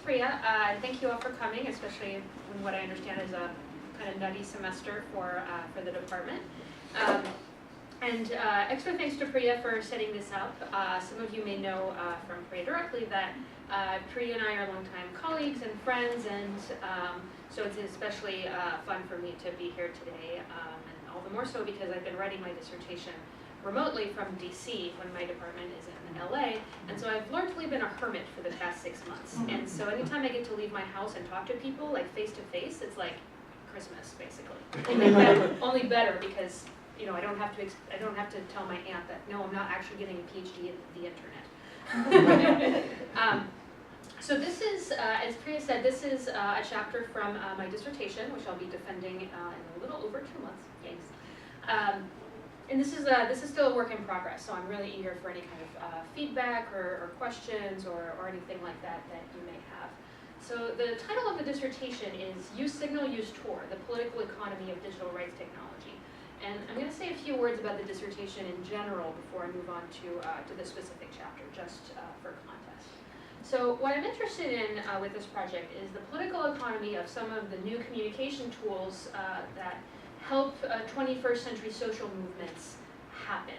Priya, and thank you all for coming, especially in what I understand is a kind of nutty semester for the department. Extra thanks to Priya for setting this up. Some of you may know from Priya directly that Priya and I are longtime colleagues and friends, and so it's especially fun for me to be here today, and all the more so because I've been writing my dissertation remotely from DC when my department is in LA, and so I've largely been a hermit for the past 6 months. And so anytime I get to leave my house and talk to people, like face to face, it's like Christmas, basically. Only better because I don't have to tell my aunt that no, I'm not actually getting a PhD in the internet. So this is, as Priya said, this is a chapter from my dissertation, which I'll be defending in a little over 2 months. Thanks. And this is still a work in progress, so I'm really eager for any kind of feedback or questions or anything like that you may have. So the title of the dissertation is Use Signal, Use Tor, the Political Economy of Digital Rights Technology. And I'm going to say a few words about the dissertation in general before I move on to the specific chapter, just for context. So what I'm interested in with this project is the political economy of some of the new communication tools that help 21st century social movements happen.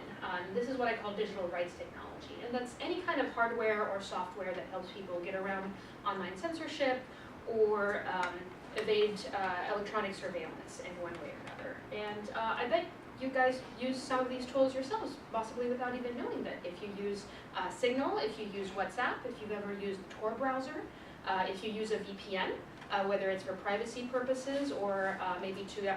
This is what I call digital rights technology, and that's any kind of hardware or software that helps people get around online censorship or evade electronic surveillance in one way or another. And I bet you guys use some of these tools yourselves, possibly without even knowing that. If you use Signal, if you use WhatsApp, if you've ever used the Tor browser, if you use a VPN, whether it's for privacy purposes or maybe to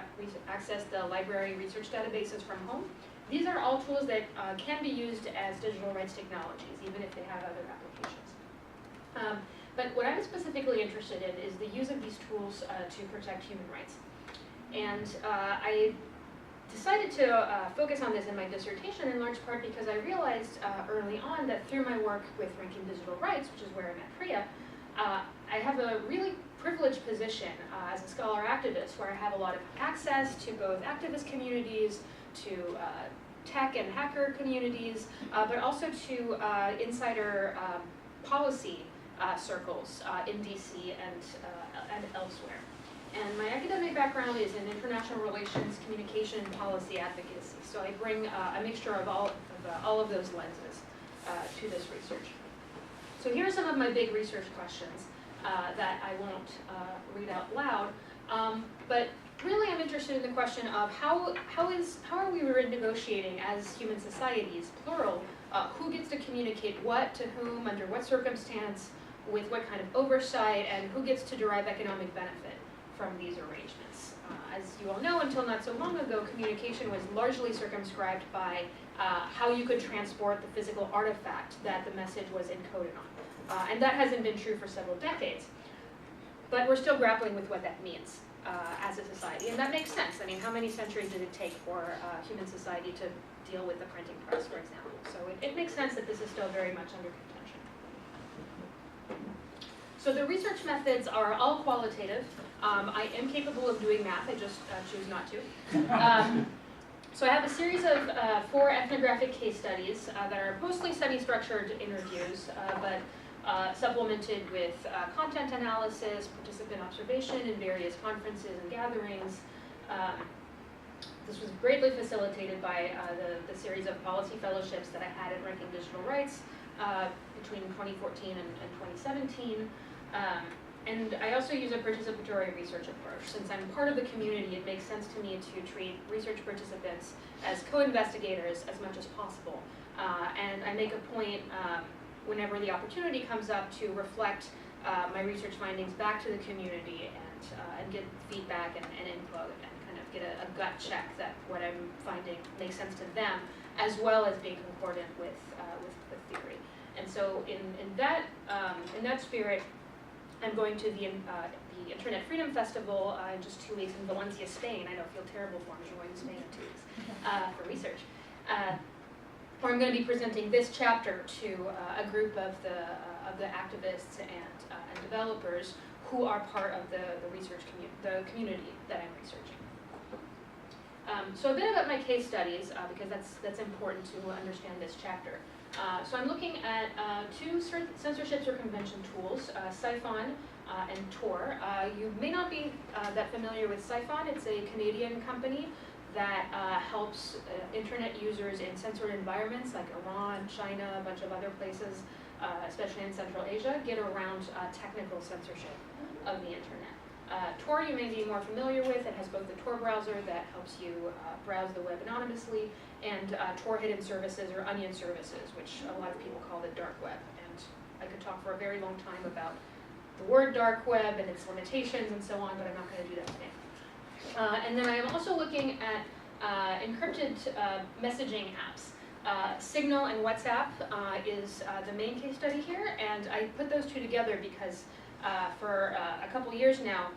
access the library research databases from home. These are all tools that can be used as digital rights technologies, even if they have other applications. But what I'm specifically interested in is the use of these tools to protect human rights. And I decided to focus on this in my dissertation in large part because I realized early on that through my work with Ranking Digital Rights, which is where I met Priya, I have a really privileged position as a scholar activist where I have a lot of access to both activist communities, to tech and hacker communities, but also to insider policy circles in DC and elsewhere. And my academic background is in international relations, communication, and policy advocacy. So I bring a mixture of all of those lenses to this research. So here are some of my big research questions that I won't read out loud, but really I'm interested in the question of how are we negotiating as human societies, plural, who gets to communicate what to whom, under what circumstance, with what kind of oversight, and who gets to derive economic benefit from these arrangements. As you all know, until not so long ago, communication was largely circumscribed by how you could transport the physical artifact that the message was encoded on. And that hasn't been true for several decades. But we're still grappling with what that means as a society. And that makes sense. I mean, how many centuries did it take for human society to deal with the printing press, for example? So it makes sense that this is still very much under contention. So the research methods are all qualitative. I am capable of doing math, I just choose not to. So I have a series of 4 ethnographic case studies that are mostly semi-structured interviews, but supplemented with content analysis, participant observation in various conferences and gatherings. This was greatly facilitated by the series of policy fellowships that I had at Ranking Digital Rights between 2014 and 2017. And I also use a participatory research approach. Since I'm part of the community, it makes sense to me to treat research participants as co-investigators as much as possible. And I make a point whenever the opportunity comes up to reflect my research findings back to the community and get feedback and input and kind of get a gut check that what I'm finding makes sense to them, as well as being concordant with theory. And so in that spirit, I'm going to the Internet Freedom Festival in just 2 weeks in Valencia, Spain. I know, I feel terrible for me going to Spain in 2 weeks for research. Where I'm going to be presenting this chapter to a group of the activists and developers who are part of the community that I'm researching. So a bit about my case studies, because that's important to understand this chapter. So I'm looking at two censorship circumvention tools, Siphon and Tor. You may not be that familiar with Siphon. It's a Canadian company that helps internet users in censored environments like Iran, China, a bunch of other places, especially in Central Asia, get around technical censorship of the internet. Tor you may be more familiar with. It has both the Tor browser that helps you browse the web anonymously, and Tor hidden services or onion services, which a lot of people call the dark web. And I could talk for a very long time about the word dark web and its limitations and so on, but I'm not going to do that today. And then I am also looking at encrypted messaging apps. Signal and WhatsApp is the main case study here, and I put those two together because for a couple years now,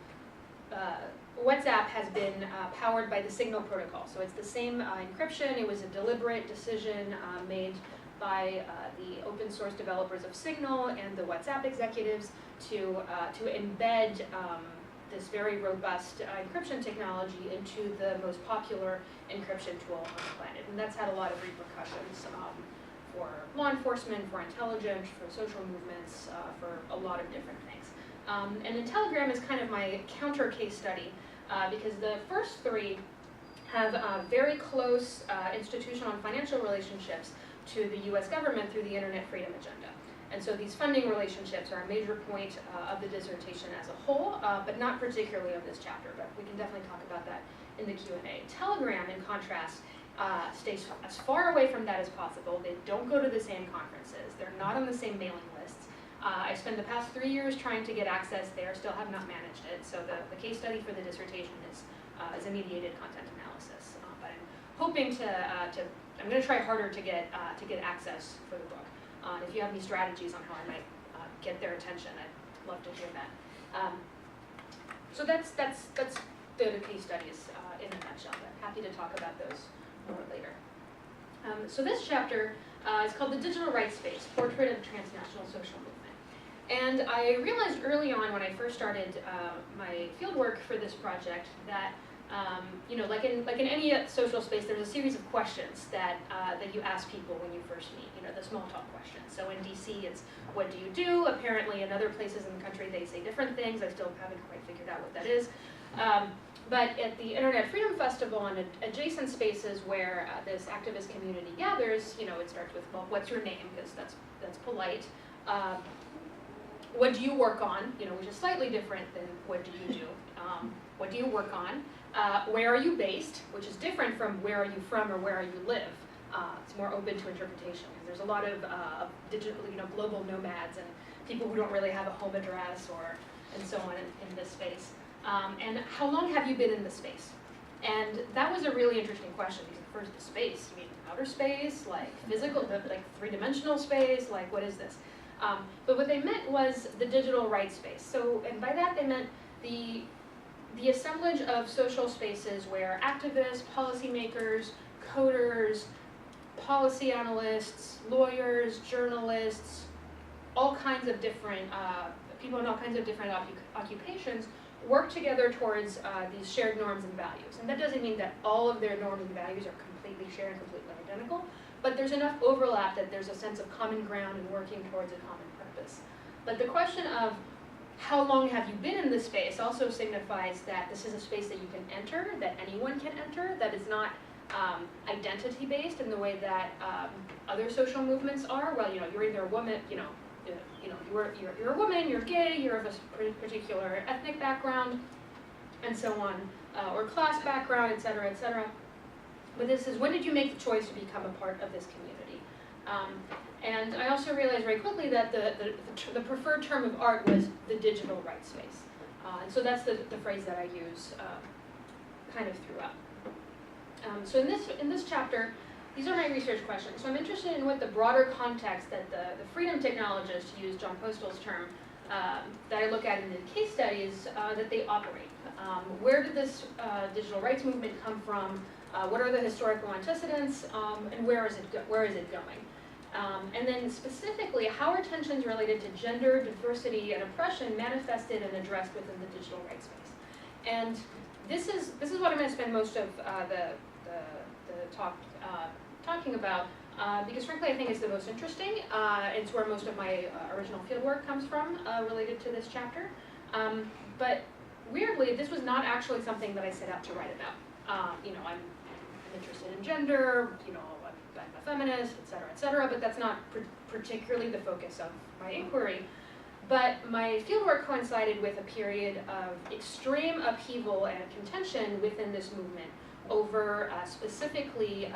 WhatsApp has been powered by the Signal protocol. So it's the same encryption. It was a deliberate decision made by the open source developers of Signal and the WhatsApp executives to embed this very robust encryption technology into the most popular encryption tool on the planet. And that's had a lot of repercussions for law enforcement, for intelligence, for social movements, for a lot of different things. And then Telegram is kind of my counter case study because the first three have very close institutional and financial relationships to the US government through the Internet Freedom Agenda. And so these funding relationships are a major point of the dissertation as a whole, but not particularly of this chapter, but we can definitely talk about that in the Q&A. Telegram, in contrast, stays as far away from that as possible. They don't go to the same conferences. They're not on the same mailing lists. I spent the past 3 years trying to get access there, still have not managed it. So the case study for the dissertation is a mediated content analysis. But I'm hoping I'm going to try harder to get access for the book. If you have any strategies on how I might get their attention, I'd love to hear that. So that's the case studies in a nutshell, but happy to talk about those more later. So this chapter is called The Digital Rights Space, Portrait of Transnational Social Movement. And I realized early on when I first started my fieldwork for this project that like in any social space, there's a series of questions that you ask people when you first meet. The small talk questions. So in DC, it's what do you do? Apparently, in other places in the country, they say different things. I still haven't quite figured out what that is. But at the Internet Freedom Festival and adjacent spaces where this activist community gathers, it starts with, well, what's your name? Because that's polite. What do you work on? Which is slightly different than what do you do? What do you work on? Where are you based? Which is different from where are you from or where you live. It's more open to interpretation. There's a lot of digital, global nomads and people who don't really have a home address and so on in this space. And how long have you been in the space? And that was a really interesting question because first the space, you mean outer space, like physical, like three-dimensional space, like what is this? But what they meant was the digital rights space. So, and by that they meant the assemblage of social spaces where activists, policymakers, coders, policy analysts, lawyers, journalists, all kinds of different people in all kinds of different occupations work together towards these shared norms and values. And that doesn't mean that all of their norms and values are completely shared and completely identical, but there's enough overlap that there's a sense of common ground and working towards a common purpose. But the question of how long have you been in this space also signifies that this is a space that you can enter, that anyone can enter, that is not identity-based in the way that other social movements are. Well, you're either a woman, you're a woman, you're gay, you're of a particular ethnic background, and so on, or class background, et cetera, et cetera. But this is, when did you make the choice to become a part of this community? And I also realized very quickly that the preferred term of art was the digital rights space. And so that's the phrase that I use kind of throughout. So in this chapter, these are my research questions. So I'm interested in what the broader context that the freedom technologists, to use John Postal's term, that I look at in the case studies, that they operate. Where did this digital rights movement come from? What are the historical antecedents? And where is it going? And then specifically, how are tensions related to gender, diversity, and oppression manifested and addressed within the digital rights space? And this is what I'm going to spend most of the talk talking about. because frankly I think it's the most interesting. It's where most of my original fieldwork comes from related to this chapter. But weirdly, this was not actually something that I set out to write about. You know, I'm interested in gender, you know, I'm a feminist, et cetera, but that's not particularly the focus of my inquiry. But my fieldwork coincided with a period of extreme upheaval and contention within this movement over specifically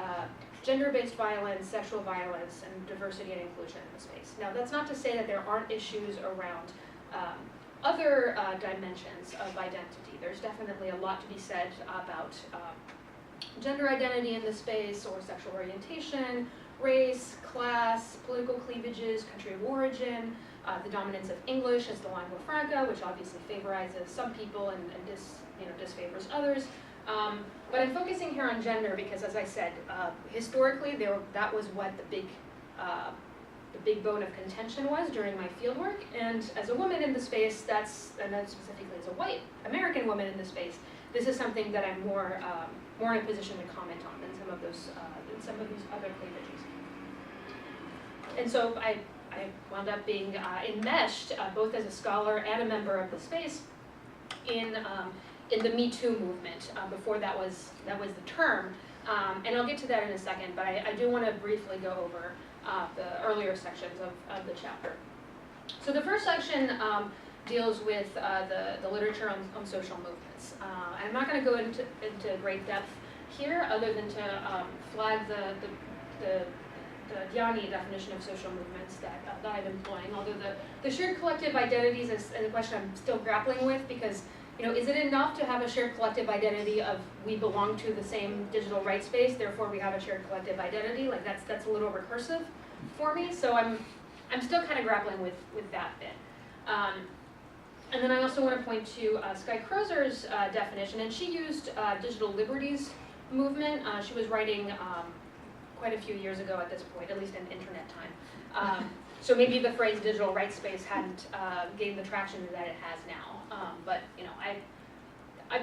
gender-based violence, sexual violence, and diversity and inclusion in the space. Now, that's not to say that there aren't issues around other dimensions of identity. There's definitely a lot to be said about gender identity in the space, or sexual orientation, race, class, political cleavages, country of origin, the dominance of English as the lingua franca, which obviously favorizes some people and disfavors others. But I'm focusing here on gender because, as I said, historically that was what the big bone of contention was during my fieldwork. And as a woman in the space, and then specifically as a white American woman in the space, this is something that I'm more in a position to comment on than some of these other cleavages. And so I wound up being enmeshed both as a scholar and a member of the space in the Me Too movement. Before that was the term, and I'll get to that in a second. But I do want to briefly go over the earlier sections of the chapter. So the first section deals with the literature on social movements. And I'm not going to go into great depth here, other than to flag the Yanni definition of social movements that I'm employing. Although the shared collective identities is a question I'm still grappling with, because is it enough to have a shared collective identity of we belong to the same digital rights space, therefore we have a shared collective identity? Like that's a little recursive for me. So I'm still kind of grappling with that bit. And then I also want to point to Skye Crozer's definition, and she used digital liberties movement. She was writing quite a few years ago at this point, at least in internet time. So maybe the phrase digital rights space hadn't gained the traction that it has now. But I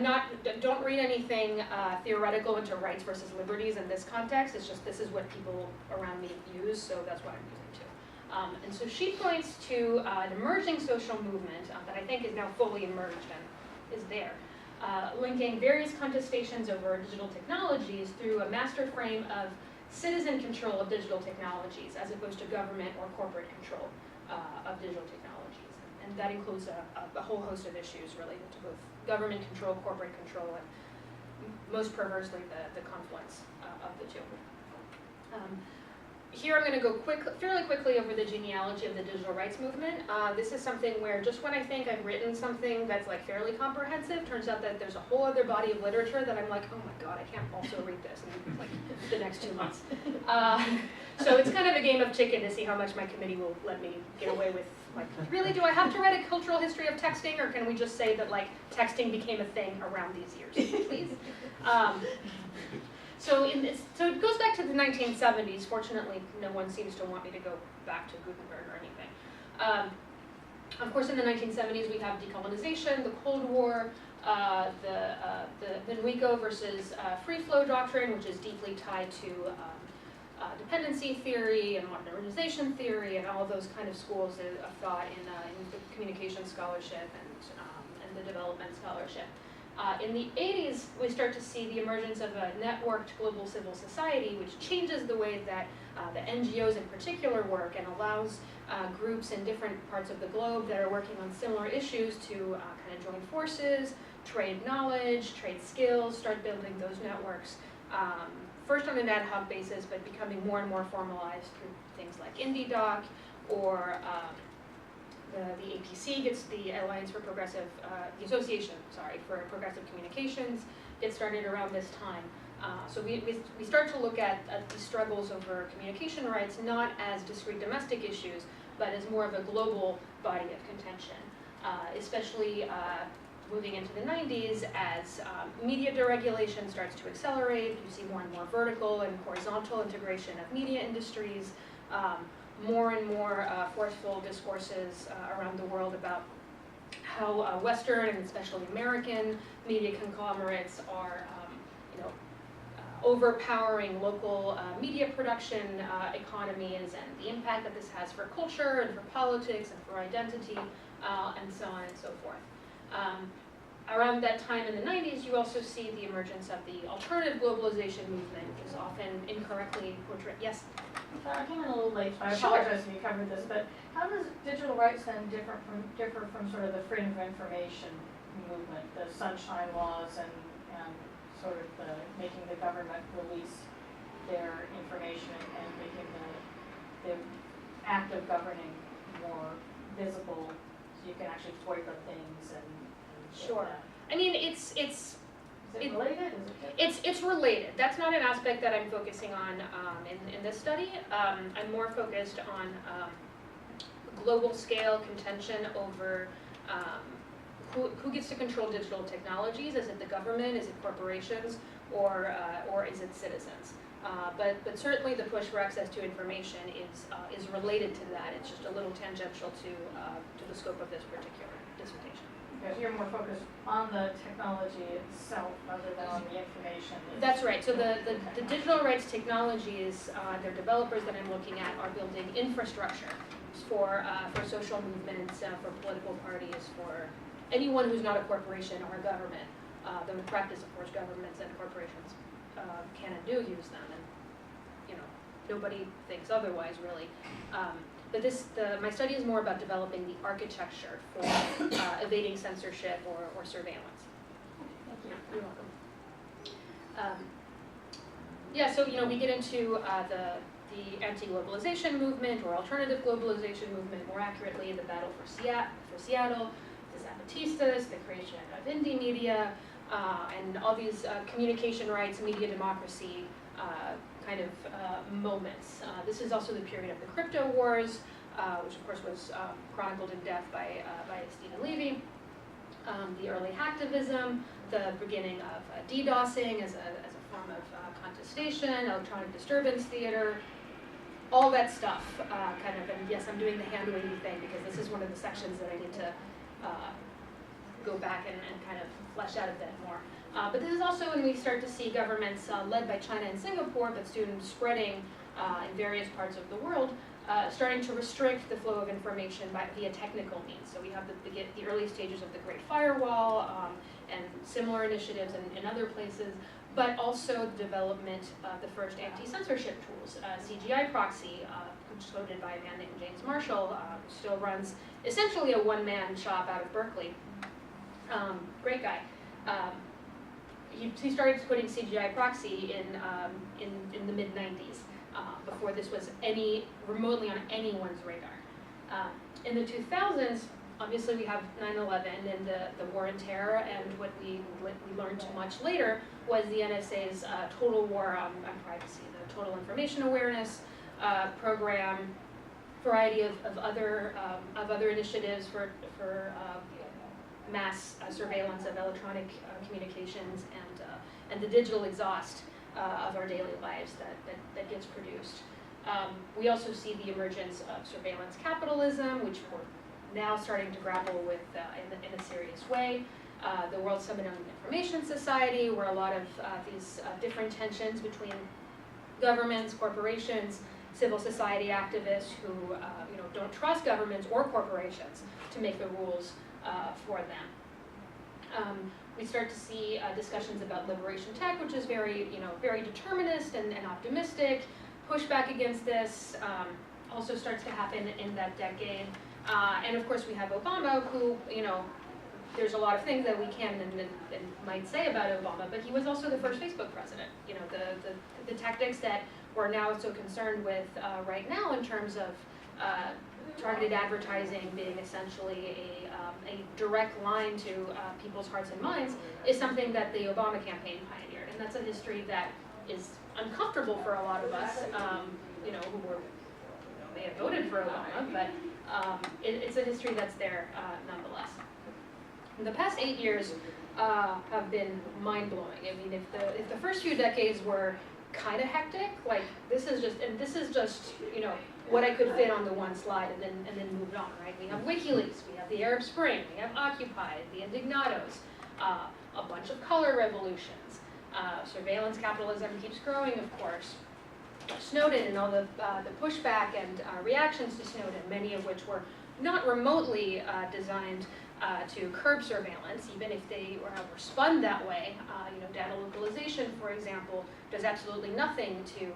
don't read anything theoretical into rights versus liberties in this context. It's just this is what people around me use, so that's what I'm using too. And so she points to an emerging social movement that I think is now fully emerged and is there, linking various contestations over digital technologies through a master frame of citizen control of digital technologies, as opposed to government or corporate control of digital technologies. And that includes a whole host of issues related to both government control, corporate control, and most perversely, the confluence of the two. Here I'm going to go fairly quickly over the genealogy of the digital rights movement. This is something where just when I think I've written something that's like fairly comprehensive, turns out that there's a whole other body of literature that I'm like, oh my god, I can't also read this in like the next 2 months. So it's kind of a game of chicken to see how much my committee will let me get away with. Like, really, do I have to write a cultural history of texting, or can we just say that like texting became a thing around these years, please? So it goes back to the 1970s. Fortunately, no one seems to want me to go back to Gutenberg or anything. Of course, in the 1970s, we have decolonization, the Cold War, the Nwico versus free flow doctrine, which is deeply tied to dependency theory and modernization theory and all of those kind of schools of thought in the communication scholarship and the development scholarship. In the 80s, we start to see the emergence of a networked global civil society, which changes the way that the NGOs in particular work and allows groups in different parts of the globe that are working on similar issues to kind of join forces, trade knowledge, trade skills, start building those networks. First on an ad hoc basis, but becoming more and more formalized through things like IndieDoc, or the APC gets the Alliance for Progressive, the Association, sorry, for Progressive Communications gets started around this time. So we start to look at these struggles over communication rights not as discrete domestic issues, but as more of a global body of contention, especially moving into the 90s as media deregulation starts to accelerate. You see more and more vertical and horizontal integration of media industries, more and more forceful discourses around the world about how Western and especially American media conglomerates are overpowering local media production economies and the impact that this has for culture and for politics and for identity and so on and so forth. Around that time in the 90s, you also see the emergence of the alternative globalization movement, which is often incorrectly portrayed. Yes? I came in a little late, so I Sure. apologize if you covered this, but how does digital rights then differ from sort of the freedom of information movement, the sunshine laws and sort of making the government release their information and making the act of governing more visible so you can actually boycott things and Sure. I mean, it's Is it related? Is it It's related. That's not an aspect that I'm focusing on in this study. I'm more focused on global scale contention over who gets to control digital technologies. Is it the government? Is it corporations? Or is it citizens? But certainly the push for access to information is related to that. It's just a little tangential to the scope of this particular dissertation. Because you're more focused on the technology itself rather than on the information. That's right. So the digital rights technologies, their developers that I'm looking at are building infrastructure for social movements, for political parties, for anyone who's not a corporation or a government. Though in practice, of course, governments and corporations can and do use them, and nobody thinks otherwise, really. But my study is more about developing the architecture for evading censorship or surveillance. Thank you. You're welcome. Yeah, so we get into the anti-globalization movement or alternative globalization movement, more accurately, the battle for Seattle, the Zapatistas, the creation of indie media, and all these communication rights, media democracy kind of moments. This is also the period of the crypto wars, which of course was chronicled in depth by Stephen Levy. The early hacktivism, the beginning of DDoSing as a form of contestation, electronic disturbance theater, all that stuff kind of, and yes, I'm doing the hand-wavy thing because this is one of the sections that I need to go back and kind of flesh out a bit more. But this is also when we start to see governments led by China and Singapore, but soon spreading in various parts of the world, starting to restrict the flow of information via technical means. So we have the early stages of the Great Firewall and similar initiatives in other places, but also the development of the first anti-censorship tools. CGI proxy, which was coded by a man named James Marshall, still runs essentially a one-man shop out of Berkeley. Great guy. He started putting CGI proxy in the mid-90s, before this was remotely on anyone's radar. In the 2000s, obviously we have 9/11 and the war on terror, and what we learned much later was the NSA's total war on privacy, the Total Information Awareness program, variety of other initiatives for mass surveillance of electronic communications and the digital exhaust of our daily lives that gets produced. We also see the emergence of surveillance capitalism, which we're now starting to grapple with in a serious way. The World Summit on Information Society, where a lot of these different tensions between governments, corporations, civil society activists who don't trust governments or corporations to make the rules for them. We start to see discussions about liberation tech, which is very determinist and optimistic. Pushback against this also starts to happen in that decade. And of course we have Obama, who, there's a lot of things that we can and might say about Obama, but he was also the first Facebook president. The tactics that we're now so concerned with right now in terms of targeted advertising being essentially a direct line to people's hearts and minds is something that the Obama campaign pioneered, and that's a history that is uncomfortable for a lot of us, who may have voted for Obama, but it's a history that's there nonetheless. The past 8 years have been mind-blowing. I mean, if the first few decades were kind of hectic, like this is just what I could fit on the one slide and then moved on, right? We have WikiLeaks, we have the Arab Spring, we have Occupy, the Indignados, a bunch of color revolutions, Surveillance capitalism keeps growing, of course. Snowden and all the pushback and reactions to Snowden, many of which were not remotely designed to curb surveillance, even if they were spun that way. Data localization, for example, does absolutely nothing to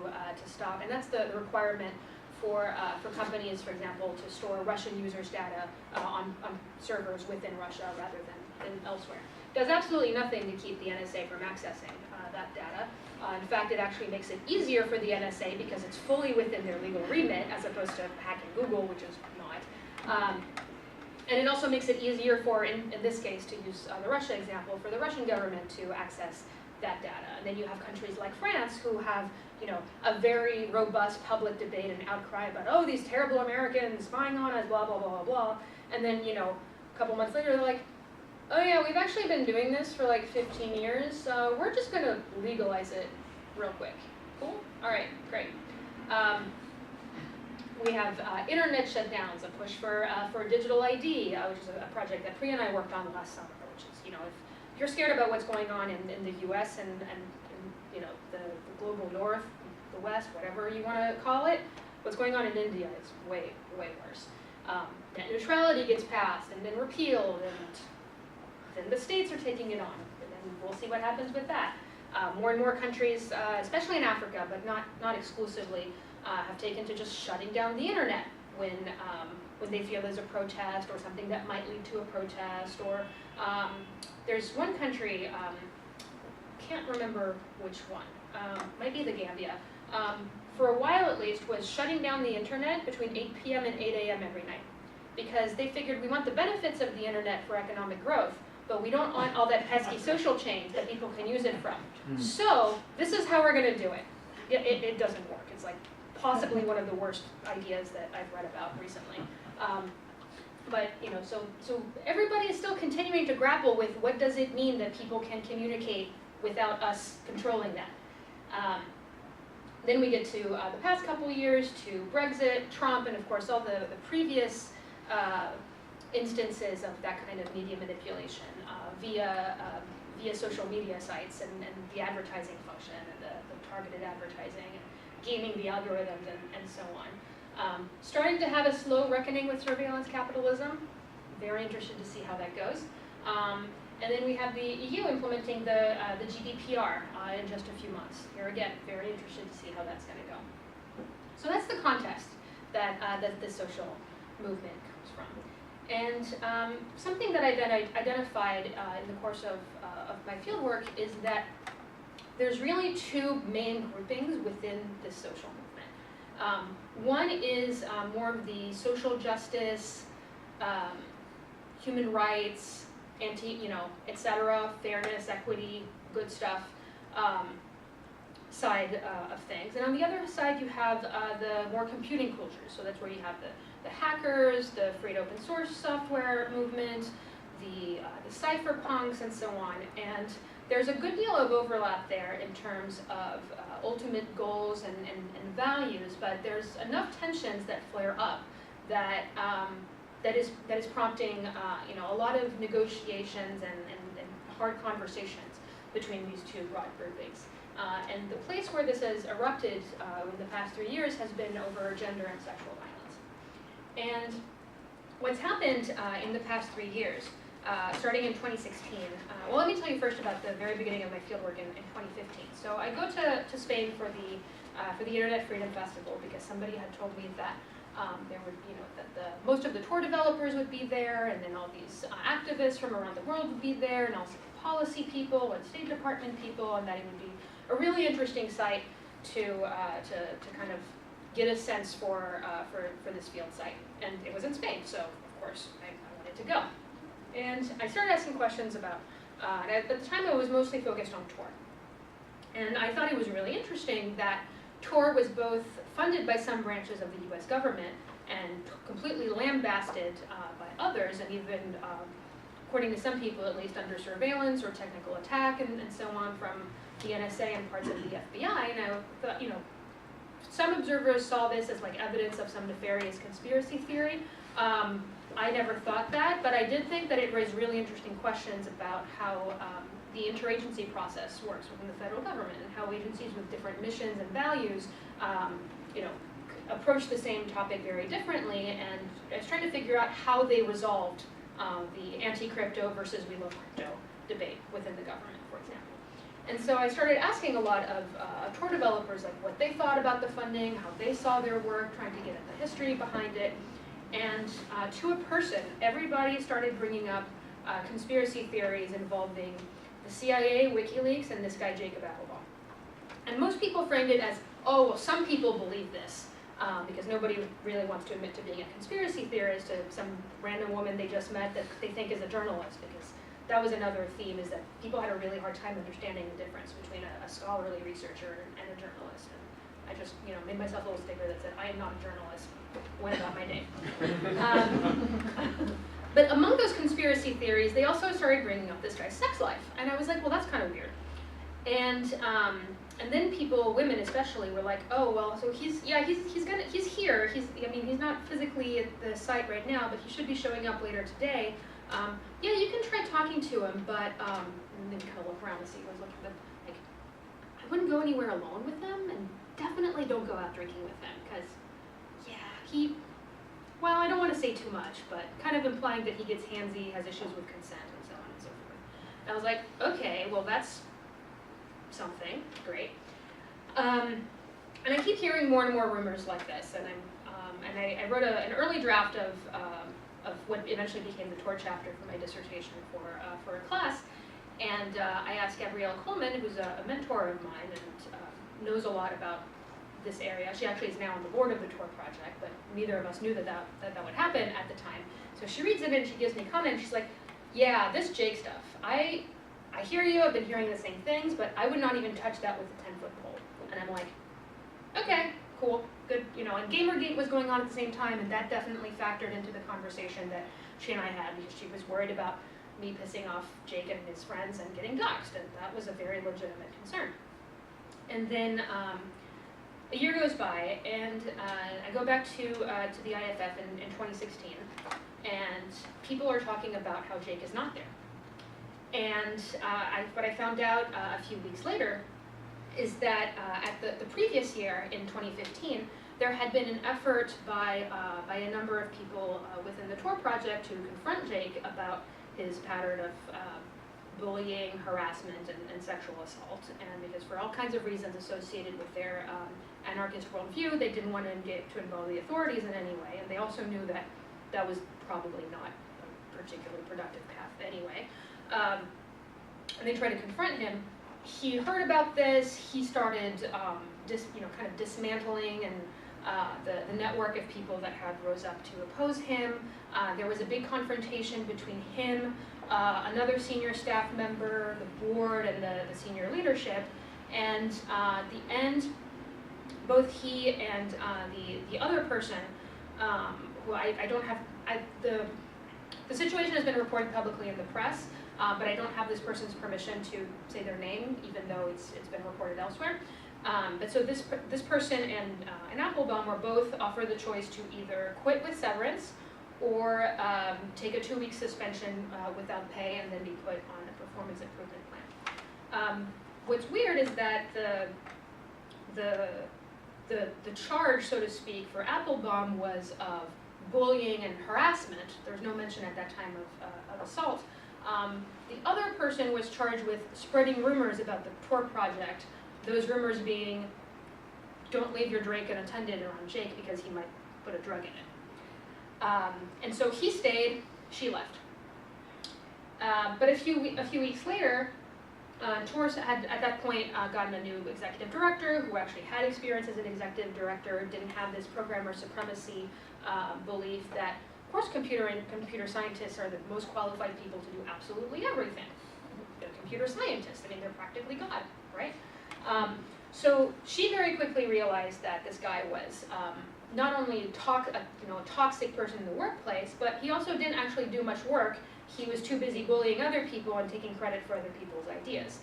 stop, and that's the requirement for companies, for example, to store Russian users' data on servers within Russia rather than elsewhere. Does absolutely nothing to keep the NSA from accessing that data. In fact, it actually makes it easier for the NSA because it's fully within their legal remit, as opposed to hacking Google, which is not. And it also makes it easier for, in this case, to use the Russia example, for the Russian government to access that data. And then you have countries like France who have, a very robust public debate and outcry about, oh, these terrible Americans spying on us, blah, blah, blah, blah, blah. And then, a couple months later, they're like, oh yeah, we've actually been doing this for like 15 years. We're just going to legalize it real quick. Cool? All right, great. We have internet shutdowns, a push for digital ID, which is a project that Priya and I worked on last summer, which is, if you're scared about what's going on in the US and the global north, the west, whatever you want to call it, what's going on in India is way, way worse. Net neutrality gets passed and then repealed, and then the states are taking it on, and then we'll see what happens with that. More and more countries, especially in Africa, but not exclusively, have taken to just shutting down the internet when they feel there's a protest or something that might lead to a protest. Or there's one country, can't remember which one, might be the Gambia, for a while at least, was shutting down the internet between 8 p.m. and 8 a.m. every night, because they figured we want the benefits of the internet for economic growth, but we don't want all that pesky social change that people can use it from. So this is how we're going to do it. It doesn't work. It's like possibly one of the worst ideas that I've read about recently. But so everybody is still continuing to grapple with what does it mean that people can communicate without us controlling that. Then we get to the past couple years, to Brexit, Trump, and of course all the previous instances of that kind of media manipulation via social media sites and the advertising function and the targeted advertising and gaming the algorithms and so on. Starting to have a slow reckoning with surveillance capitalism. Very interested to see how that goes. And then we have the EU implementing the GDPR in just a few months. Here again, very interested to see how that's going to go. So that's the context that this social movement comes from. And something that I identified in the course of my fieldwork is that there's really two main groupings within this social movement. One is more of the social justice, human rights, etc., fairness, equity, good stuff side of things. And on the other side, you have the more computing cultures. So that's where you have the hackers, the free and open source software movement, the cypherpunks, and so on. And there's a good deal of overlap there in terms of ultimate goals and values, but there's enough tensions that flare up that that is prompting a lot of negotiations and hard conversations between these two broad groupings. And the place where this has erupted in the past 3 years has been over gender and sexual violence. And what's happened in the past 3 years, starting in 2016, well, let me tell you first about the very beginning of my fieldwork in 2015. So I go to Spain for the Internet Freedom Festival because somebody had told me that there would, that most of the tour developers would be there, and then all these activists from around the world would be there, and also policy people and State Department people, and that it would be a really interesting site to kind of get a sense for this field site. And it was in Spain, so of course I wanted to go. And I started asking questions about, at the time I was mostly focused on Tor. And I thought it was really interesting that Tor was both funded by some branches of the US government and completely lambasted by others, and even, according to some people at least, under surveillance or technical attack and so on from the NSA and parts of the FBI. And I thought, some observers saw this as like evidence of some nefarious conspiracy theory. I never thought that, but I did think that it raised really interesting questions about how the interagency process works within the federal government, and how agencies with different missions and values, you know, approach the same topic very differently. And I was trying to figure out how they resolved the anti-crypto versus we love crypto debate within the government, for example. And so I started asking a lot of Tor developers like what they thought about the funding, how they saw their work, trying to get at the history behind it. And to a person, everybody started bringing up conspiracy theories involving the CIA, WikiLeaks, and this guy Jacob Applebaum. And most people framed it as, oh, well, some people believe this, because nobody really wants to admit to being a conspiracy theorist, to some random woman they just met that they think is a journalist, because that was another theme, is that people had a really hard time understanding the difference between a scholarly researcher and a journalist. And I just, you know, made myself a little sticker that said, I am not a journalist, went about my day. But among those conspiracy theories, they also started bringing up this guy's sex life. And I was like, well, that's kind of weird. And then people, women especially, were like, oh, well, so he's here. I mean, he's not physically at the site right now, but he should be showing up later today. Yeah, you can try talking to him, but, and then kind of look around and see who's looking at them. Like, I wouldn't go anywhere alone with them, and definitely don't go out drinking with him, because, yeah, well, I don't want to say too much, but kind of implying that he gets handsy, has issues with consent, and so on and so forth. And I was like, okay, well, that's something, great. And I keep hearing more and more rumors like this, and I wrote an early draft of what eventually became the Tor chapter for my dissertation for a class, and I asked Gabrielle Coleman, who's a mentor of mine and knows a lot about this area. She actually is now on the board of the Tor project, but neither of us knew that would happen at the time. So she reads it and she gives me a comment. She's like, yeah, this Jake stuff, I hear you, I've been hearing the same things, but I would not even touch that with a 10-foot pole. And I'm like, okay, cool, good, you know, and Gamergate was going on at the same time, and that definitely factored into the conversation that she and I had, because she was worried about me pissing off Jake and his friends and getting doxxed, and that was a very legitimate concern. And then a year goes by, and I go back to the IFF in 2016, and people are talking about how Jake is not there. And what I found out a few weeks later is that at the previous year, in 2015, there had been an effort by a number of people within the Tor project to confront Jake about his pattern of bullying, harassment, and sexual assault. And because for all kinds of reasons associated with their anarchist worldview, they didn't want to involve the authorities in any way. And they also knew that that was probably not a particularly productive path anyway. And they tried to confront him. He heard about this. He started, kind of dismantling and the network of people that had rose up to oppose him. There was a big confrontation between him, another senior staff member, the board, and the senior leadership. And at the end, both he and the other person, who I don't have, the situation has been reported publicly in the press, but I don't have this person's permission to say their name, even though it's been reported elsewhere. But so this person and Applebaum were both offered the choice to either quit with severance or take a 2-week suspension without pay and then be put on a performance improvement plan. What's weird is that the charge, so to speak, for Applebaum was of bullying and harassment. There was no mention at that time of assault. The other person was charged with spreading rumors about the Tor project, those rumors being, don't leave your drink unattended around Jake because he might put a drug in it. And so he stayed, she left. But a few weeks later, Tor had at that point gotten a new executive director who actually had experience as an executive director, didn't have this programmer supremacy belief that, of course, computer scientists are the most qualified people to do absolutely everything. They're computer scientists. I mean, they're practically God, right? So she very quickly realized that this guy was not only a toxic person in the workplace, but he also didn't actually do much work. He was too busy bullying other people and taking credit for other people's ideas.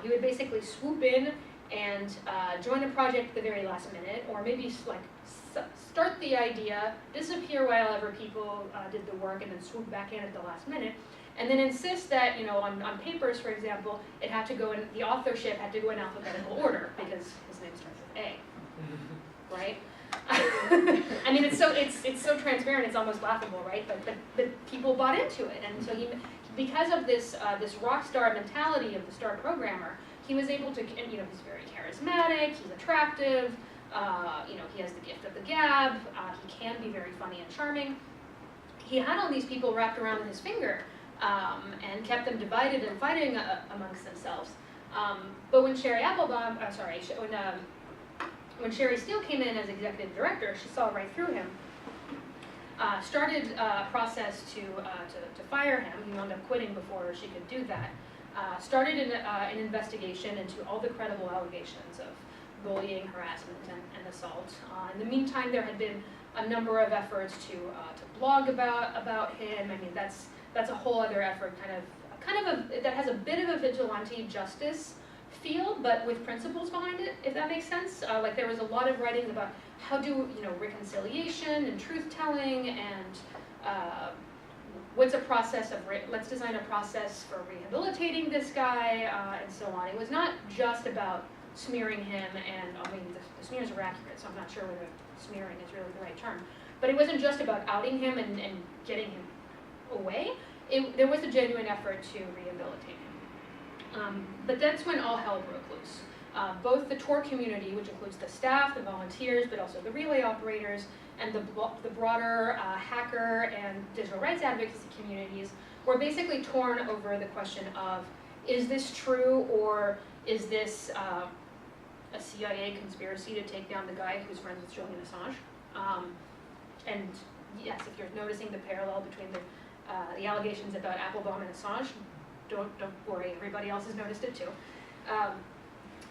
He would basically swoop in and join a project at the very last minute, or maybe like start the idea, disappear while other people did the work, and then swoop back in at the last minute, and then insist that, you know, on papers, for example, it had to go in, the authorship had to go in alphabetical order because his name starts with A, right? I mean, it's so transparent, it's almost laughable, right? But people bought into it, and so because of this this rock star mentality of the star programmer, he was able to, and, you know, he's very charismatic, he's attractive, you know, he has the gift of the gab, he can be very funny and charming. He had all these people wrapped around his finger, and kept them divided and fighting amongst themselves. But when Sherry Applebaum, when Sherry Steele came in as executive director, she saw right through him, started a process to fire him. He wound up quitting before she could do that. Started an investigation into all the credible allegations of bullying, harassment, and assault. In the meantime, there had been a number of efforts to blog about him. I mean, that's a whole other effort, that has a bit of a vigilante justice feel, but with principles behind it, if that makes sense. Like there was a lot of writings about how do, you know, reconciliation and truth-telling, and what's a process of, let's design a process for rehabilitating this guy, and so on. It was not just about smearing him, and I mean, the smears are accurate, so I'm not sure whether smearing is really the right term. But it wasn't just about outing him and getting him away. There was a genuine effort to rehabilitate him. But that's when all hell broke loose. Both the tour community, which includes the staff, the volunteers, but also the relay operators, and the broader hacker and digital rights advocacy communities, were basically torn over the question of, is this true, or is this a CIA conspiracy to take down the guy who's friends with Julian Assange? And yes, if you're noticing the parallel between the allegations about Applebaum and Assange, don't worry, everybody else has noticed it too.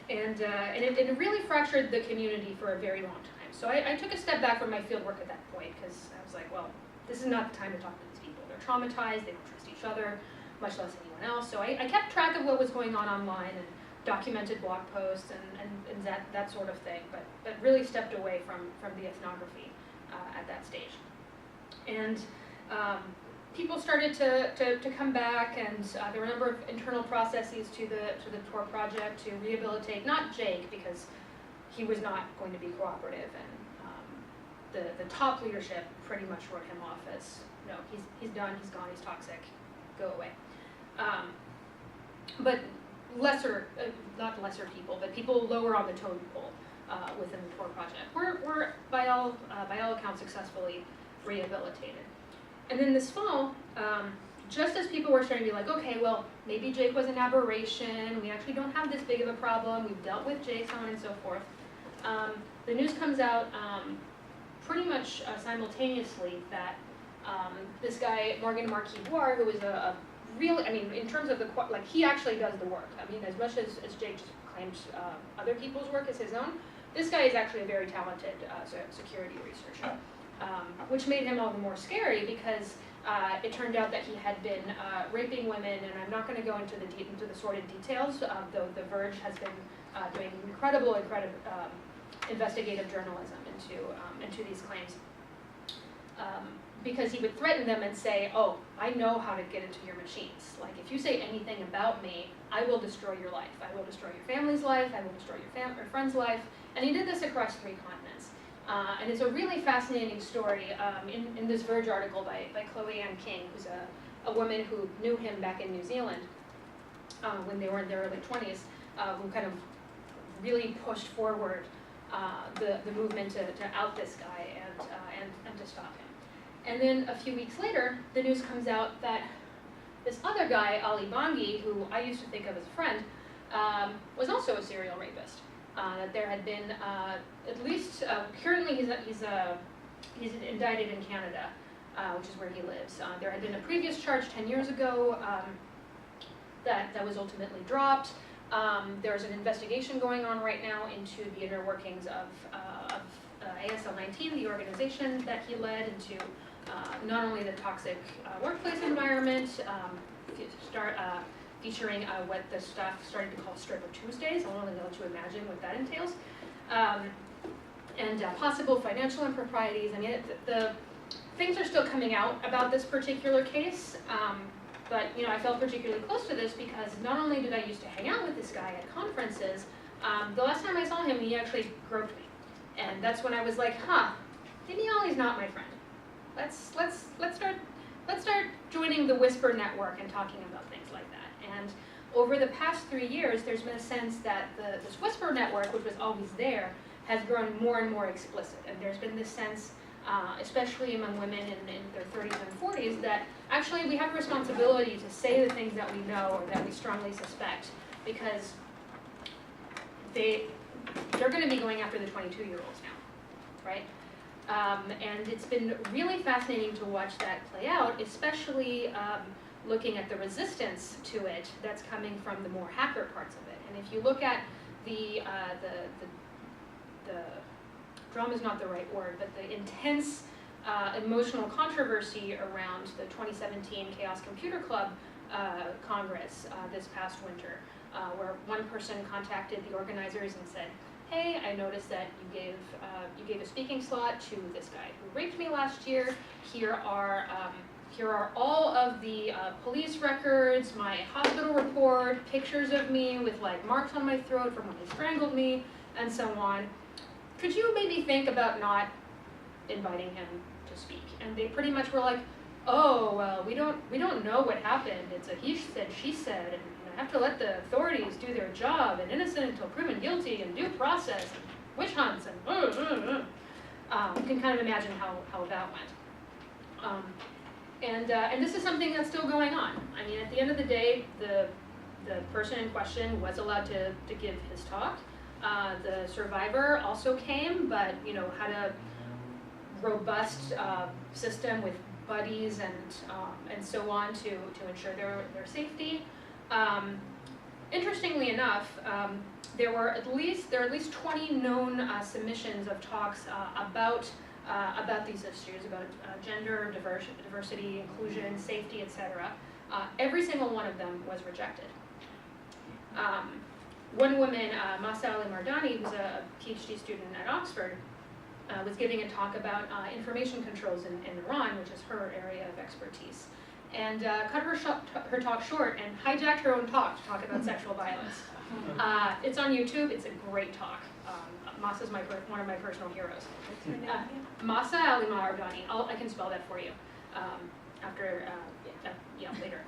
And it really fractured the community for a very long time. So I took a step back from my field work at that point, because I was like, well, this is not the time to talk to these people. They're traumatized, they don't trust each other, much less anyone else. So I kept track of what was going on online and documented blog posts and that sort of thing, but really stepped away from the ethnography at that stage. And people started to come back, and there were a number of internal processes to the tour project to rehabilitate, not Jake, because he was not going to be cooperative, and the top leadership pretty much wrote him off as, no, he's done, he's gone, he's toxic, go away. But not lesser people, but people lower on the totem pole within the tour project were by all accounts successfully rehabilitated. And then this fall, just as people were starting to be like, okay, well, maybe Jake was an aberration, we actually don't have this big of a problem, we've dealt with Jake, so on and so forth, the news comes out pretty much simultaneously that this guy, Morgan Marquis-Boire, who is a really, I mean, in terms of like, he actually does the work. I mean, as much as Jake just claims other people's work as his own, this guy is actually a very talented security researcher, which made him all the more scary because it turned out that he had been raping women, and I'm not going to go into the sordid details, though the Verge has been doing incredible investigative journalism into these claims. Because he would threaten them and say, oh, I know how to get into your machines. Like, if you say anything about me, I will destroy your life. I will destroy your family's life. I will destroy your friend's life. And he did this across 3 continents. And it's a really fascinating story in this Verge article by Chloe Ann King, who's a woman who knew him back in New Zealand when they were in their early 20s, who kind of really pushed forward the movement to out this guy and to stop him. And then a few weeks later, the news comes out that this other guy, Ali Boggy, who I used to think of as a friend, was also a serial rapist. That there had been, at least, currently he's indicted in Canada, which is where he lives. There had been a previous charge 10 years ago that was ultimately dropped. There's an investigation going on right now into the inner workings of ASL 19, the organization that he led, into featuring what the staff started to call Stripper Tuesdays. I'll only let you imagine what that entails. And possible financial improprieties. I mean, the things are still coming out about this particular case, but I felt particularly close to this because not only did I used to hang out with this guy at conferences, the last time I saw him, he actually groped me, and that's when I was like, maybe Ollie's not my friend. Let's start joining the Whisper network and talking about things like that. And over the past 3 years, there's been a sense that this Whisper network, which was always there, has grown more and more explicit. And there's been this sense, especially among women in their 30s and 40s, that actually we have a responsibility to say the things that we know or that we strongly suspect, because they're going to be going after the 22-year-olds now, right? And it's been really fascinating to watch that play out, especially looking at the resistance to it that's coming from the more hacker parts of it. And if you look at the drama is not the right word, but the intense emotional controversy around the 2017 Chaos Computer Club Congress this past winter, where one person contacted the organizers and said, hey, I noticed that you gave a speaking slot to this guy who raped me last year. Here are all of the police records, my hospital report, pictures of me with like marks on my throat from when he strangled me, and so on. Could you maybe think about not inviting him to speak? And they pretty much were like, oh, well, we don't know what happened. It's a he said, she said, and I have to let the authorities do their job, and innocent until proven guilty, and due process, and witch hunts, and you can kind of imagine how that went. And this is something that's still going on. I mean, at the end of the day, the person in question was allowed to give his talk. The survivor also came, but had a robust system with buddies and so on to ensure their safety. Interestingly enough, there are at least 20 known submissions of talks about these issues, about gender, diversity, inclusion, safety, etc. Every single one of them was rejected. One woman, Masala Mardan, who's a PhD student at Oxford, was giving a talk about information controls in Iran, which is her area of expertise, and cut her talk short and hijacked her own talk to talk about sexual violence. It's on YouTube. It's a great talk. Masa's one of my personal heroes. Masala Mardan. I can spell that for you after later.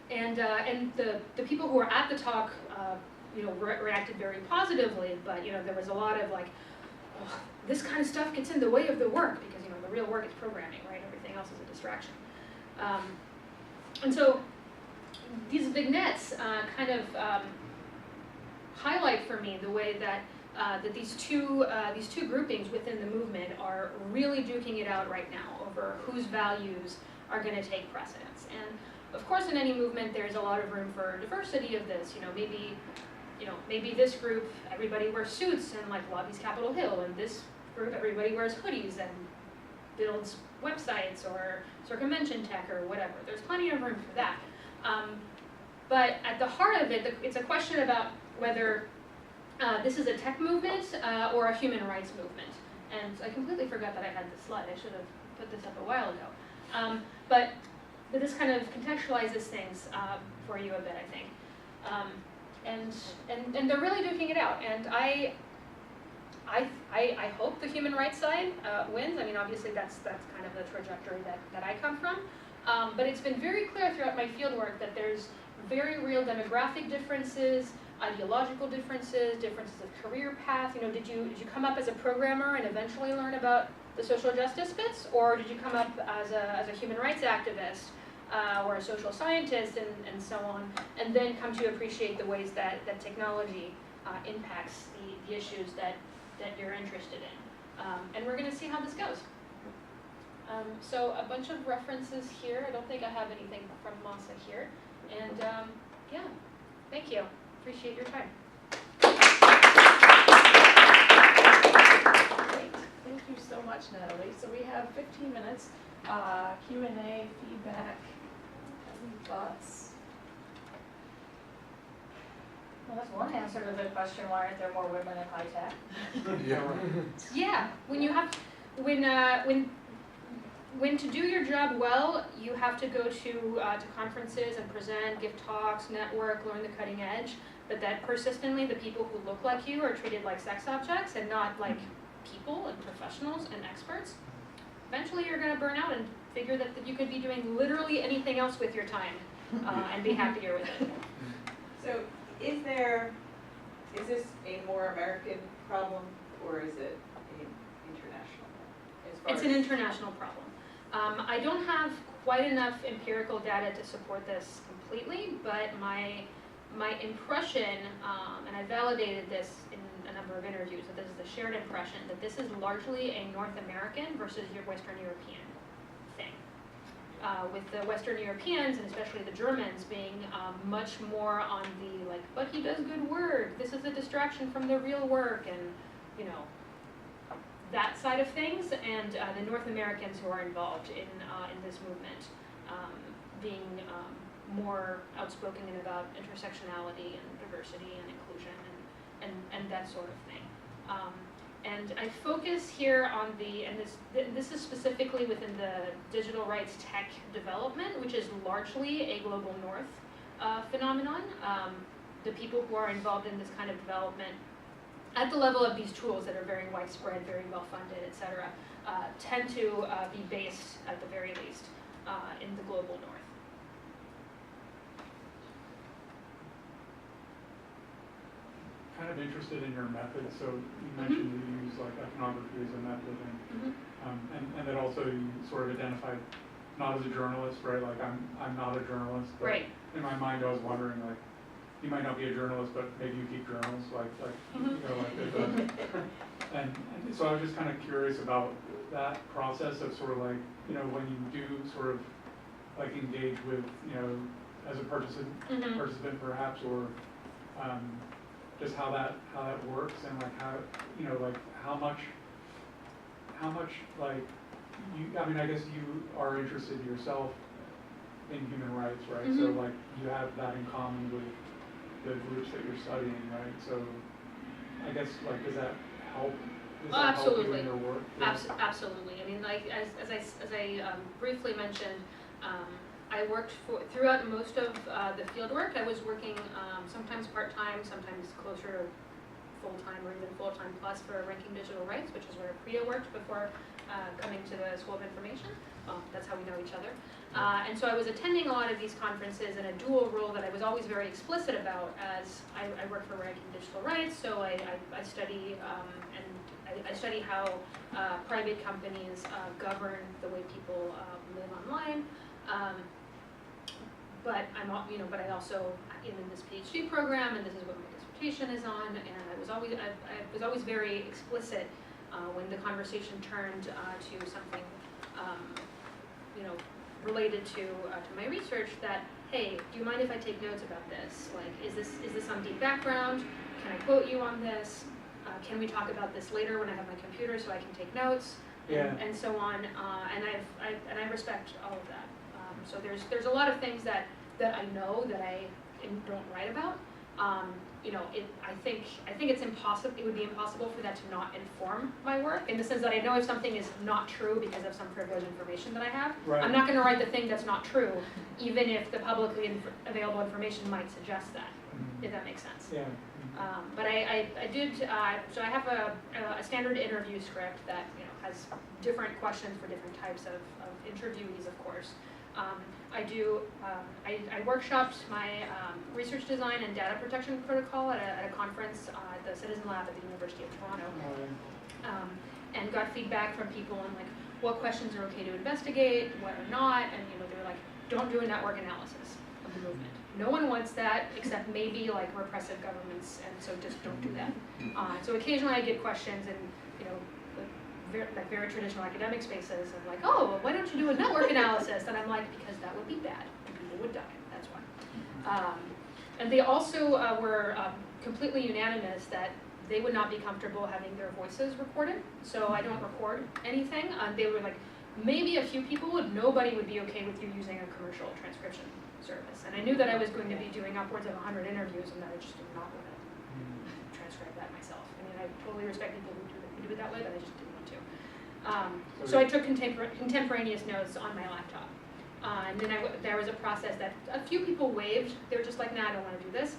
And the people who were at the talk, reacted very positively, but there was a lot of like, oh, this kind of stuff gets in the way of the work, because the real work is programming, right? Everything else is a distraction. And so these vignettes kind of highlight for me the way that these two groupings within the movement are really duking it out right now over whose values are going to take precedence. And of course, in any movement, there's a lot of room for diversity of this. Maybe this group, everybody wears suits and like lobbies Capitol Hill, and this group, everybody wears hoodies and builds websites or circumvention tech or whatever. There's plenty of room for that. But at the heart of it, it's a question about whether this is a tech movement or a human rights movement. And I completely forgot that I had this slide. I should have put this up a while ago. But this kind of contextualizes things for you a bit, I think. And they're really duking it out. And I hope the human rights side wins. I mean, obviously that's kind of the trajectory that I come from. But it's been very clear throughout my fieldwork that there's very real demographic differences, ideological differences, differences of career path. Did you come up as a programmer and eventually learn about the social justice bits, or did you come up as a human rights activist or a social scientist and so on, and then come to appreciate the ways that technology impacts the issues that you're interested in? And we're going to see how this goes. So a bunch of references here. I don't think I have anything from Masa here. And yeah, thank you. Appreciate your time. Great. Thank you so much, Natalie. So we have 15 minutes, Q&A, feedback, any thoughts? Well, that's one answer to the question, why aren't there more women in high tech? Yeah, right. Yeah, when to do your job well, you have to go to conferences and present, give talks, network, learn the cutting edge. But that persistently, the people who look like you are treated like sex objects and not like people and professionals and experts. Eventually, you're going to burn out and figure that you could be doing literally anything else with your time and be happier with it. So is this a more American problem, or is it an international? It's an international problem. I don't have quite enough empirical data to support this completely, but my impression, and I validated this in a number of interviews, that this is the shared impression that this is largely a North American versus your Western European thing. With the Western Europeans, and especially the Germans, being much more on the, like, but he does good work, this is a distraction from the real work, and, you know, that side of things, and the North Americans who are involved in this movement being more outspoken about intersectionality and diversity and inclusion and that sort of thing. And I focus here on and this is specifically within the digital rights tech development, which is largely a global north phenomenon. The people who are involved in this kind of development at the level of these tools that are very widespread, very well funded, et cetera, tend to be based, at the very least, in the global north. Kind of interested in your method. So you mentioned that you use like ethnography as a method, and that also you sort of identified not as a journalist, right? Like I'm not a journalist, but right. In my mind I was wondering, like, you might not be a journalist, but maybe you keep journals, you know, like and so I was just kind of curious about that process of sort of like, you know, when you do sort of like engage with, you know, as a participant perhaps, or just how that works, and like how, you know, like how much like you, I mean, I guess you are interested yourself in human rights, right? So like you have that in common with the groups that you're studying, right? So I guess, like, does that help? Does that absolutely. help you in your work? Absolutely. I mean, like as I briefly mentioned, I worked throughout most of the field work. I was working sometimes part-time, sometimes closer to full-time or even full-time plus for Ranking Digital Rights, which is where Priya worked before coming to the School of Information. Well, that's how we know each other. And so I was attending a lot of these conferences in a dual role that I was always very explicit about, as I work for Ranking Digital Rights, so I study I study how private companies govern the way people live online. But I also am in this PhD program, and this is what my dissertation is on. And I was always very explicit when the conversation turned to something, related to my research. That, hey, do you mind if I take notes about this? Like, is this on deep background? Can I quote you on this? Can we talk about this later when I have my computer so I can take notes? And so on. And I respect all of that. So there's a lot of things that I know that I don't write about. I think it's impossible. It would be impossible for that to not inform my work, in the sense that I know if something is not true because of some privileged information that I have. Right. I'm not going to write the thing that's not true, even if the publicly available information might suggest that. If that makes sense. Yeah. But I did. So I have a standard interview script that has different questions for different types of interviewees, of course. I workshopped my research design and data protection protocol at a conference at the Citizen Lab at the University of Toronto, and got feedback from people on like what questions are okay to investigate, what are not, and they were like, don't do a network analysis of the movement. No one wants that except maybe like repressive governments, and so just don't do that. So occasionally I get questions and like very traditional academic spaces of like, oh, well, why don't you do a network analysis? And I'm like, because that would be bad and people would die, that's why. And they also were completely unanimous that they would not be comfortable having their voices recorded, so I don't record anything. They were like, maybe a few people would, nobody would be okay with you using a commercial transcription service. And I knew that I was going to be doing upwards of 100 interviews and that I just did not want to transcribe that myself. I mean, I totally respect people who do it that way, but I just didn't want to. So I took contemporaneous notes on my laptop. And then there was a process that a few people waived. They were just like, nah, I don't want to do this.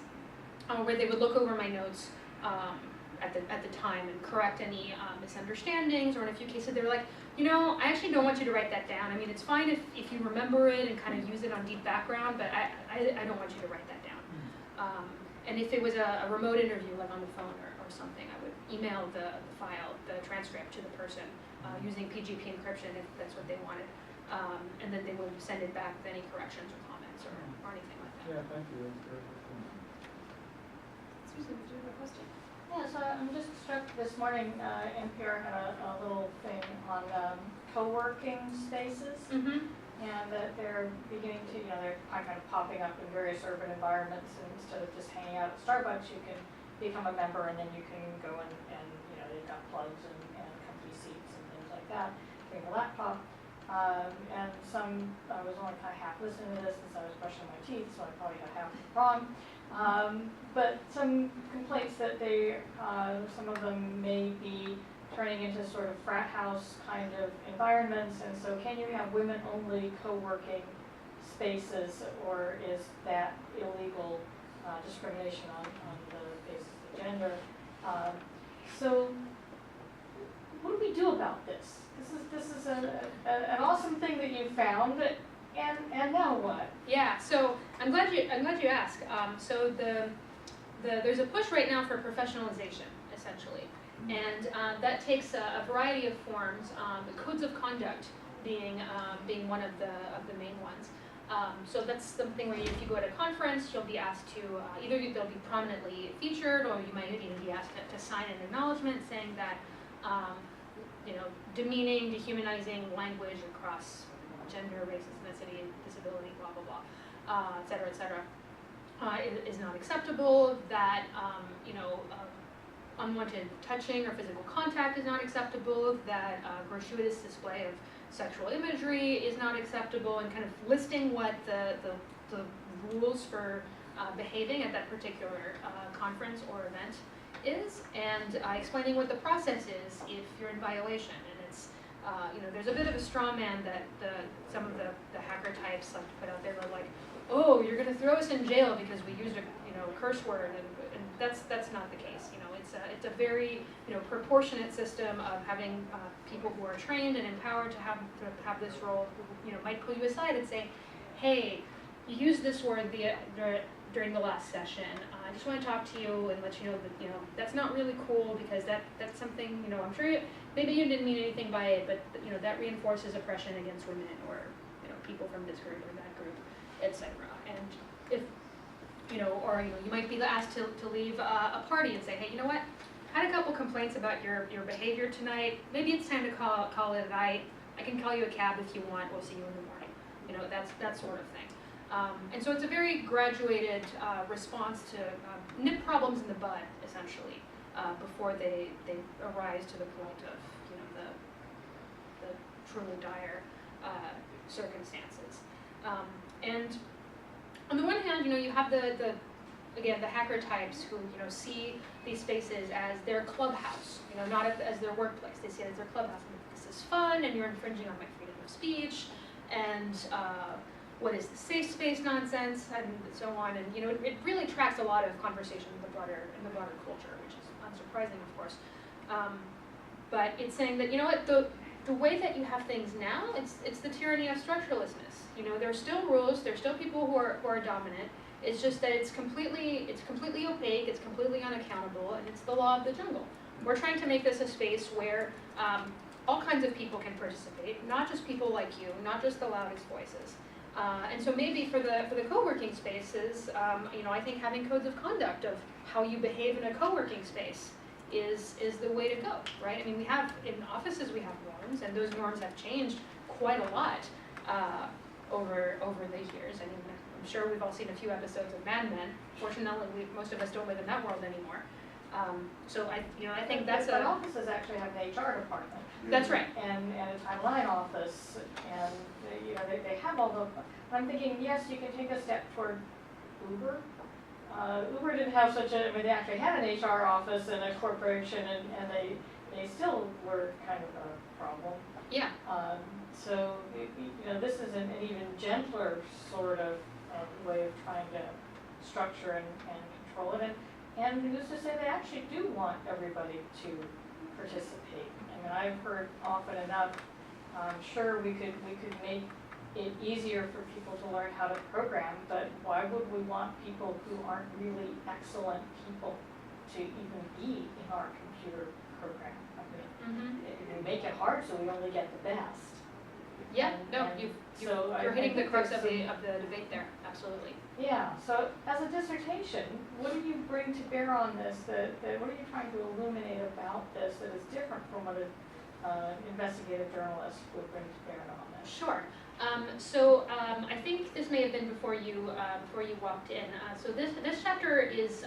Where they would look over my notes at the time and correct any misunderstandings, or in a few cases they were like, you know, I actually don't want you to write that down. I mean, it's fine if you remember it and kind of use it on deep background, but I don't want you to write that down. And if it was a remote interview, like on the phone or something, I would email the file, the transcript to the person using PGP encryption if that's what they wanted. And then they would send it back with any corrections or comments or anything like that. Yeah, thank you. That's very helpful. Susan, did you have a question? Yeah, so I'm just struck this morning, NPR had a little thing on co-working spaces. Mm-hmm. And that they're beginning to, they're kind of popping up in various urban environments, and instead of just hanging out at Starbucks, you can become a member, and then you can go and they've got plugs and comfy seats and things like that, bring a laptop. And I was only kind of half listening to this since I was brushing my teeth, so I probably got half wrong. But some complaints that some of them may be turning into sort of frat house kind of environments, and so can you have women-only co-working spaces, or is that illegal discrimination on the basis of gender? So what do we do about this? This is an awesome thing that you found, and now what? Yeah, so I'm glad you asked. So there's a push right now for professionalization, essentially. And that takes a variety of forms, the codes of conduct being one of the main ones. So that's something where if you go at a conference, you'll be asked to, either they'll be prominently featured, or you might even be asked to sign an acknowledgement saying that, demeaning, dehumanizing language across gender, race, ethnicity, disability, blah, blah, blah, et cetera, is not acceptable, that, unwanted touching or physical contact is not acceptable, that gratuitous display of sexual imagery is not acceptable, and kind of listing what the rules for behaving at that particular conference or event is, and explaining what the process is if you're in violation. And it's, there's a bit of a straw man that some of the hacker types like to put out there. They're like, oh, you're going to throw us in jail because we used a curse word, and that's not the case. It's a very proportionate system of having people who are trained and empowered to have this role, who might pull you aside and say, hey, you used this word during the last session. I just want to talk to you and let you know that that's not really cool, because that's something I'm sure maybe you didn't mean anything by it, but that reinforces oppression against women or people from this group or that group, etc. And if or you might be asked to leave a party and say, hey, you know what? I had a couple complaints about your behavior tonight. Maybe it's time to call it a night. I can call you a cab if you want. We'll see you in the morning. That sort of thing. And so it's a very graduated response to nip problems in the bud, essentially, before they arise to the point of the truly dire circumstances. And on the one hand, you have the hacker types who see these spaces as their clubhouse, not as their workplace. They see it as their clubhouse. And this is fun, and you're infringing on my freedom of speech, and what is the safe space nonsense, and so on. And it really tracks a lot of conversation in the broader culture, which is unsurprising, of course. But it's saying that the way that you have things now, it's the tyranny of structuralism. There are still rules, there's still people who are dominant. It's just that it's completely opaque, it's completely unaccountable, and it's the law of the jungle. We're trying to make this a space where all kinds of people can participate, not just people like you, not just the loudest voices. And so maybe for the co-working spaces, I think having codes of conduct of how you behave in a co-working space is the way to go, right? I mean, we have, in offices we have norms, and those norms have changed quite a lot over the years. I mean, I'm sure we've all seen a few episodes of Mad Men. Fortunately, most of us don't live in that world anymore. So I think that's But offices actually have an HR department. that's right. And a timeline office, and they have all the, I'm thinking, yes, you can take a step toward Uber. Uber didn't have such a, I mean, they actually had an HR office and a corporation, and they still were kind of a problem. Yeah. So, this is an even gentler sort of way of trying to structure and control it. And who's to say they actually do want everybody to participate? I mean, I've heard often enough, sure, we could make it easier for people to learn how to program, but why would we want people who aren't really excellent people to even be in our computer program? I mean, we make it hard so we only get the best. Yeah, And- no, and you're hitting the think crux there's of the debate there, absolutely. Yeah, so as a dissertation, what do you bring to bear on this? What are you trying to illuminate about this that is different from what an investigative journalist would bring to bear on this? Sure. I think this may have been before you walked in. So this chapter is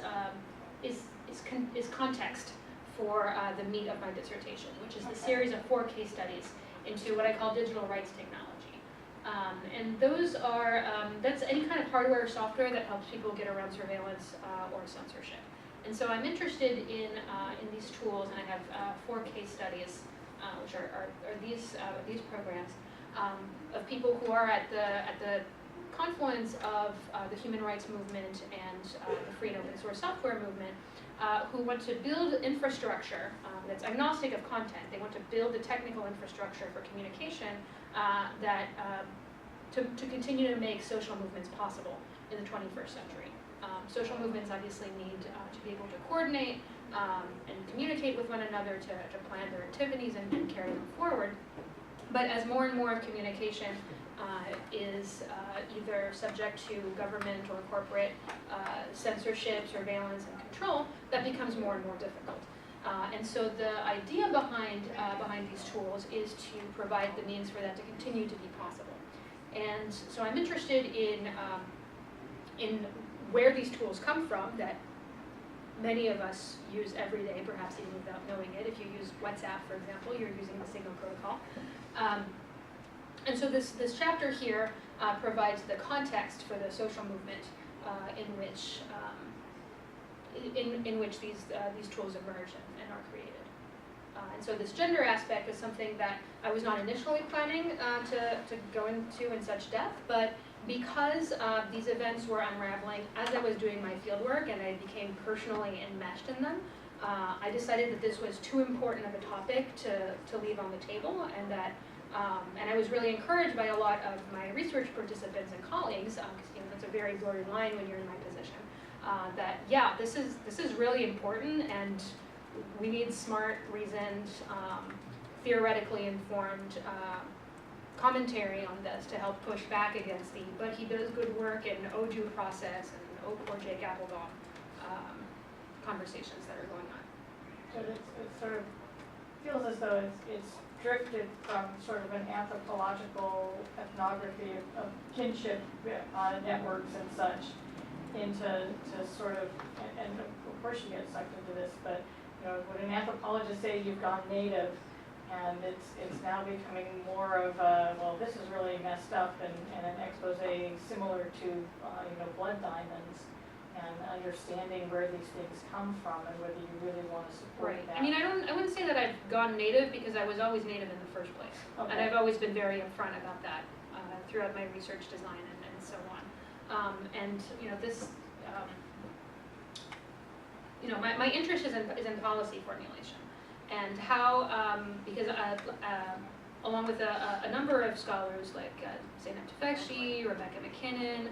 context for the meat of my dissertation, which is the series of 4 case studies into what I call digital rights technology. And those are, that's any kind of hardware or software that helps people get around surveillance or censorship. And so I'm interested in these tools, and I have 4 case studies, which are these programs, of people who are at the confluence of the human rights movement and the free and open source software movement, who want to build infrastructure that's agnostic of content. They want to build the technical infrastructure for communication to continue to make social movements possible in the 21st century. Social movements obviously need to be able to coordinate and communicate with one another to plan their activities and carry them forward. But as more and more of communication is either subject to government or corporate censorship, surveillance, and control, that becomes more and more difficult. And so the idea behind these tools is to provide the means for that to continue to be possible. And so I'm interested in where these tools come from that many of us use every day, perhaps even without knowing it. If you use WhatsApp, for example, you're using the Signal protocol. And so this chapter here provides the context for the social movement in which these tools emerge and are created. And so this gender aspect is something that I was not initially planning to go into in such depth, but because these events were unraveling as I was doing my fieldwork and I became personally enmeshed in them, I decided that this was too important of a topic to leave on the table, and that and I was really encouraged by a lot of my research participants and colleagues, because it's a very blurry line when you're in my position, that yeah, this is really important, and we need smart, reasoned, theoretically informed commentary on this to help push back against the "but he does good work" and "oh due process" and "oh poor Jake Applebaum" conversations that are going on. So it sort of feels as though it's drifted from sort of an anthropological ethnography of kinship networks and such into sort of, and of course you get sucked into this, but would an anthropologist say you've gone native, and it's now becoming more of a, well, this is really messed up, and an expose similar to blood diamonds, and understanding where these things come from and whether you really want to support Right. that. I mean, I wouldn't say that I've gone native, because I was always native in the first place. Okay. And I've always been very upfront about that throughout my research design and so on. My interest is in policy formulation, and how, because along with a number of scholars like Zeynep Tufekci, Rebecca McKinnon,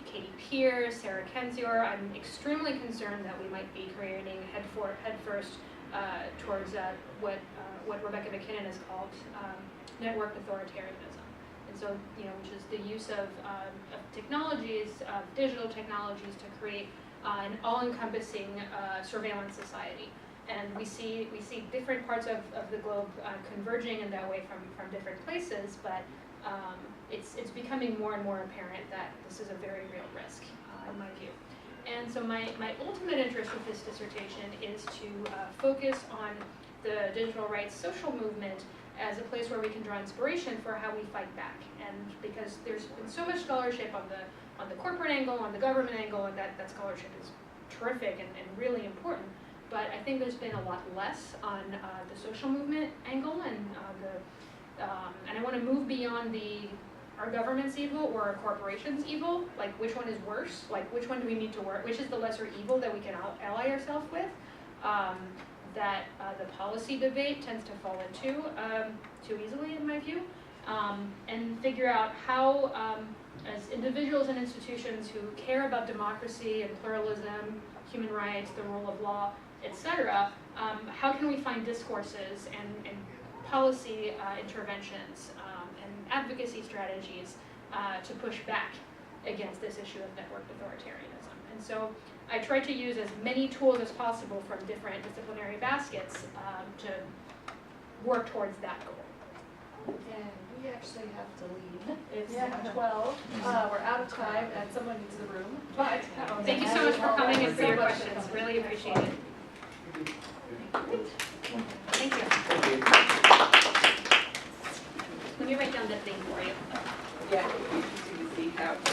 Katie Pierce, Sarah Kendzior, I'm extremely concerned that we might be creating headfirst towards what Rebecca McKinnon has called networked authoritarianism. And so, which is the use of technologies, digital technologies, to create an all-encompassing surveillance society. And we see different parts of the globe converging in that way from different places, but it's becoming more and more apparent that this is a very real risk, in my view. And so my ultimate interest with this dissertation is to focus on the digital rights social movement as a place where we can draw inspiration for how we fight back. And because there's been so much scholarship on the corporate angle, on the government angle, and that scholarship is terrific and really important. But I think there's been a lot less on the social movement angle, and and I want to move beyond our government's evil or our corporation's evil. Like, which one is worse? Like, which one do we need to work? Which is the lesser evil that we can ally ourselves with? That the policy debate tends to fall into too easily, in my view, and figure out how, as individuals and institutions who care about democracy and pluralism, human rights, the rule of law, etc., how can we find discourses and policy interventions and advocacy strategies to push back against this issue of networked authoritarianism. And so I tried to use as many tools as possible from different disciplinary baskets to work towards that goal. And we actually have to leave. It's Yeah. 12. We're out of time and someone needs the room. But Thank you so much for coming and for your questions. Really appreciate it. Thank you. Let me write down the thing for you. Yeah, it's interesting to see how